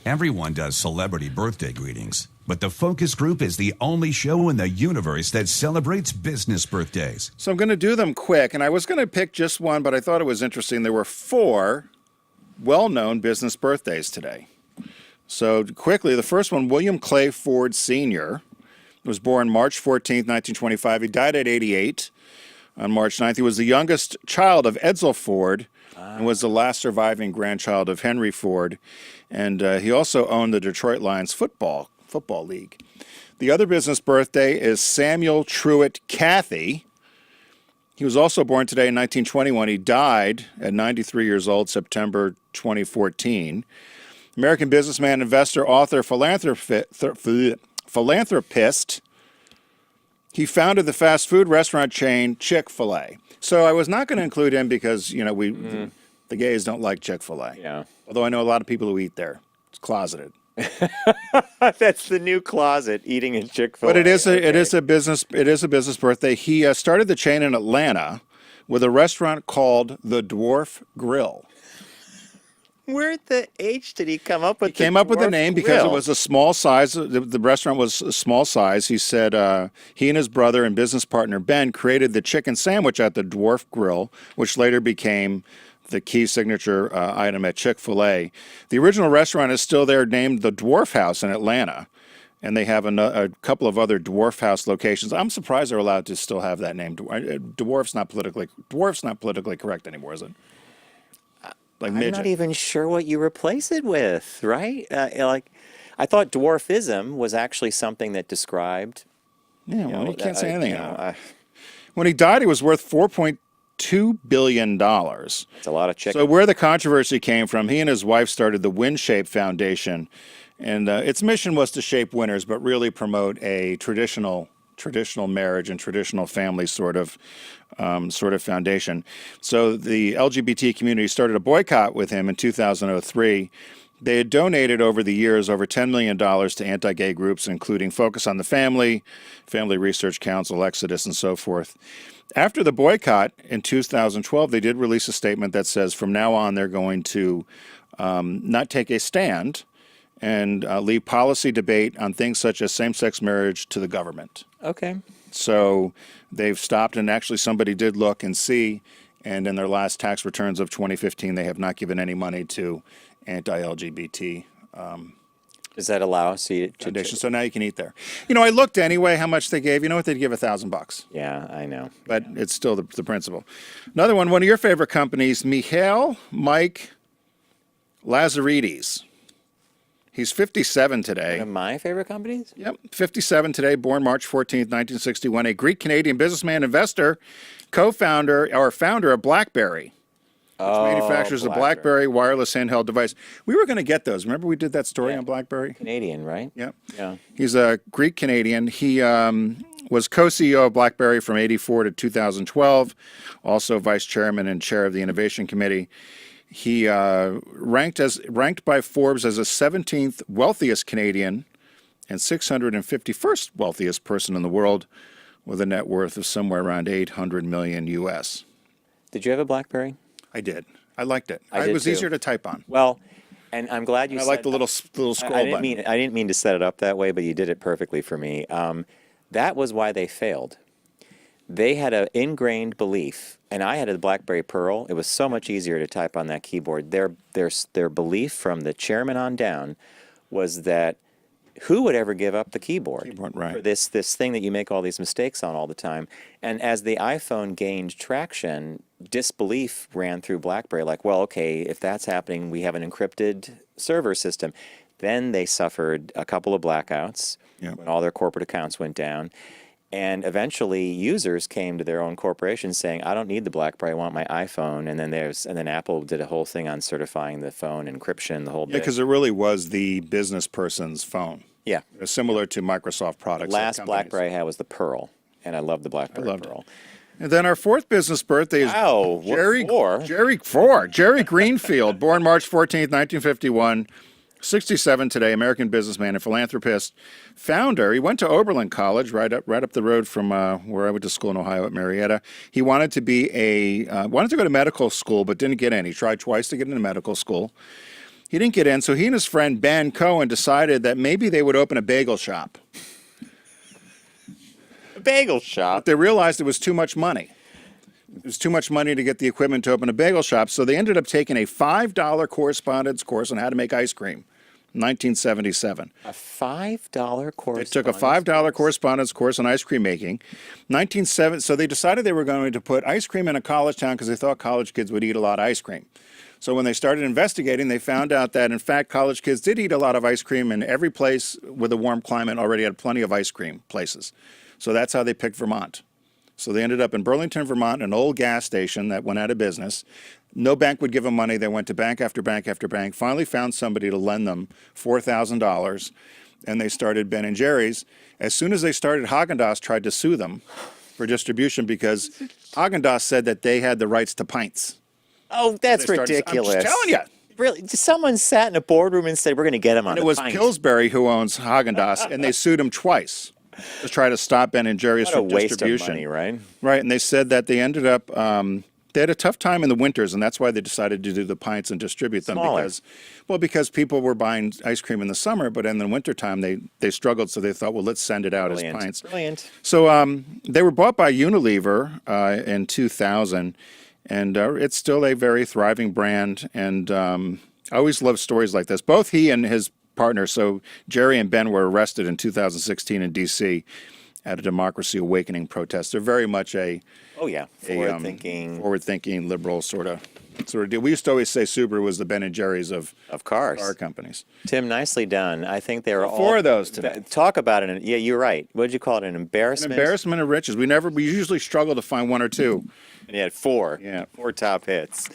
Everyone does celebrity birthday greetings, but the Focus Group is the only show in the universe that celebrates business birthdays. So I'm going to do them quick, and I was going to pick just one, but I thought it was interesting. There were 4 well-known business birthdays today. So quickly, the first one, William Clay Ford Sr. was born March 14th, 1925. He died at 88 on March 9th. He was the youngest child of Edsel Ford and was the last surviving grandchild of Henry Ford. And he also owned the Detroit Lions football league. The other business birthday is Samuel Truett Cathy. He was also born today in 1921. He died at 93 years old, September 2014. American businessman, investor, author, philanthropist. He founded the fast food restaurant chain Chick-fil-A. So I was not going to include him because, the gays don't like Chick-fil-A. Yeah. Although I know a lot of people who eat there. It's closeted. That's the new closet, eating in Chick-fil-A. But it is a business birthday. He started the chain in Atlanta with a restaurant called the Dwarf Grill. Where the H did he come up with? He came up with the name because it was a small size. The restaurant was a small size. He said he and his brother and business partner Ben created the chicken sandwich at the Dwarf Grill, which later became the key signature item at Chick-fil-A. The original restaurant is still there, named the Dwarf House in Atlanta, and they have a couple of other Dwarf House locations. I'm surprised they're allowed to still have that name. Dwarf's not politically correct anymore, is it? Like I'm midget. not even sure what you replace it with, right? I thought dwarfism was actually something that described. Yeah, well, you can't say anything anymore. When he died, he was worth $4.2 billion. It's a lot of chicken. So where the controversy came from, he and his wife started the WinShape Foundation, and its mission was to shape winners, but really promote a traditional marriage and traditional family sort of foundation. So the LGBT community started a boycott with him in 2003. They had donated over the years over $10 million to anti-gay groups, including Focus on the Family, Family Research Council, Exodus, and so forth. After the boycott in 2012, they did release a statement that says from now on they're going to not take a stand and leave policy debate on things such as same-sex marriage to the government. Okay. So they've stopped, and actually somebody did look and see, and in their last tax returns of 2015, they have not given any money to anti-LGBT Does that allow us to foundations. So now you can eat there. I looked anyway how much they gave. You know what? They'd give $1,000. Yeah, I know. But it's still the principle. Another one of your favorite companies, Mike Lazaridis. He's 57 today. One of my favorite companies? Yep, 57 today, born March 14th, 1961. A Greek-Canadian businessman, investor, founder of BlackBerry, which manufactures the BlackBerry wireless handheld device. We were going to get those. Remember we did that story on BlackBerry? Canadian, right? Yep. Yeah. He's a Greek-Canadian. He was co-CEO of BlackBerry from 84 to 2012, also vice chairman and chair of the Innovation Committee. He ranked by Forbes as the 17th wealthiest Canadian and 651st wealthiest person in the world, with a net worth of somewhere around $800 million US. Did you have a BlackBerry? I did. I liked it. I It did was too. easier to type on. Well, and I'm glad you I said like the little scroll button. I didn't mean to set it up that way, but you did it perfectly for me. That was why they failed. They had an ingrained belief, and I had a BlackBerry Pearl. It was so much easier to type on that keyboard. Their belief from the chairman on down was that who would ever give up the keyboard right. for this thing that you make all these mistakes on all the time? And as the iPhone gained traction, disbelief ran through BlackBerry. Like, well, okay, if that's happening, we have an encrypted server system. Then they suffered a couple of blackouts when all their corporate accounts went down. And eventually, users came to their own corporations saying, "I don't need the BlackBerry. I want my iPhone." And then Apple did a whole thing on certifying the phone encryption, the whole bit. Yeah, because it really was the business person's phone. Yeah, Similar to Microsoft products. last BlackBerry I had was the Pearl, and I loved the BlackBerry Pearl. And then our fourth business birthday is Jerry Greenfield, born March 14th, 1951. 67 today, American businessman and philanthropist, founder. He went to Oberlin College, right up the road from where I went to school in Ohio at Marietta. He wanted to be wanted to go to medical school, but didn't get in. He tried twice to get into medical school. He didn't get in, so he and his friend Ben Cohen decided that maybe they would open a bagel shop. A bagel shop. They realized it was too much money. It was too much money to get the equipment to open a bagel shop, so they ended up taking a $5 correspondence course on how to make ice cream. 1977. A $5 course. They took a $5 correspondence course on ice cream making. 1970. So they decided they were going to put ice cream in a college town because they thought college kids would eat a lot of ice cream. So when they started investigating, they found out that in fact college kids did eat a lot of ice cream, and every place with a warm climate already had plenty of ice cream places. So that's how they picked Vermont. So they ended up in Burlington, Vermont, an old gas station that went out of business. No bank would give them money. They went to bank after bank after bank, finally found somebody to lend them $4,000, and they started Ben & Jerry's. As soon as they started, Haagen-Dazs tried to sue them for distribution because Haagen-Dazs said that they had the rights to pints. Oh, that's They started- ridiculous. I'm just telling you. Really, someone sat in a boardroom and said, "We're going to get him on And it the was pint." Pillsbury who owns Haagen-Dazs, and they sued him twice to try to stop Ben & Jerry's What a from waste distribution. of money, right? Right, and they said that they ended up they had a tough time in the winters, and that's why they decided to do the pints and distribute them Smaller. because people were buying ice cream in the summer, but in the wintertime they struggled, so they thought, well, let's send it out Brilliant. as pints. Brilliant. So they were bought by Unilever in 2000, and it's still a very thriving brand. And I always love stories like this. Both he and his partner, so Jerry and Ben, were arrested in 2016 in D.C. at a Democracy Awakening protest. They're very much Oh yeah, forward-thinking forward-thinking liberal sort of deal. We used to always say Subaru was the Ben and Jerry's of cars. car companies. Tim, nicely done. I think they were all Four of those today. Talk about it. Yeah, you're right. What did you call it? An An embarrassment. embarrassment of riches. We usually struggle to find one or two. And you had four. Yeah. 4 top hits.